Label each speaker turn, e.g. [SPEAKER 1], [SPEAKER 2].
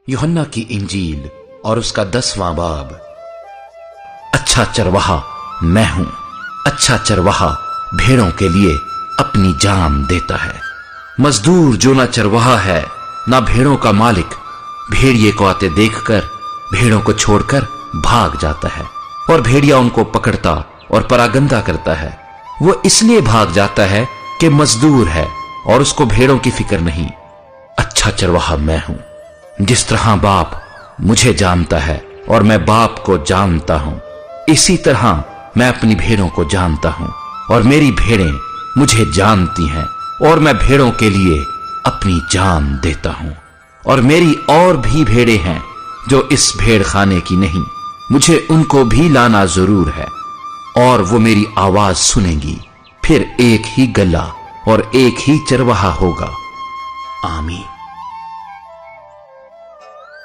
[SPEAKER 1] यूहन्ना की इंजील और उसका 10वां बाब। अच्छा चरवाहा मैं हूं। अच्छा चरवाहा भेड़ों के लिए अपनी जान देता है। मजदूर जो ना चरवाहा है ना भेड़ों का मालिक, भेड़िए को आते देखकर भेड़ों को छोड़कर भाग जाता है और भेड़िया उनको पकड़ता और परागंदा करता है। वो इसलिए भाग जाता है कि मजदूर है और उसको भेड़ों की फिक्र नहीं। अच्छा चरवाहा मैं हूं। जिस तरह बाप मुझे जानता है और मैं बाप को जानता हूं, इसी तरह मैं अपनी भेड़ों को जानता हूं और मेरी भेड़ें मुझे जानती हैं और मैं भेड़ों के लिए अपनी जान देता हूं। और मेरी और भी भेड़ें हैं जो इस भेड़ खाने की नहीं, मुझे उनको भी लाना जरूर है और वो मेरी आवाज सुनेंगी। फिर एक ही गला और एक ही चरवाहा होगा। आमीन।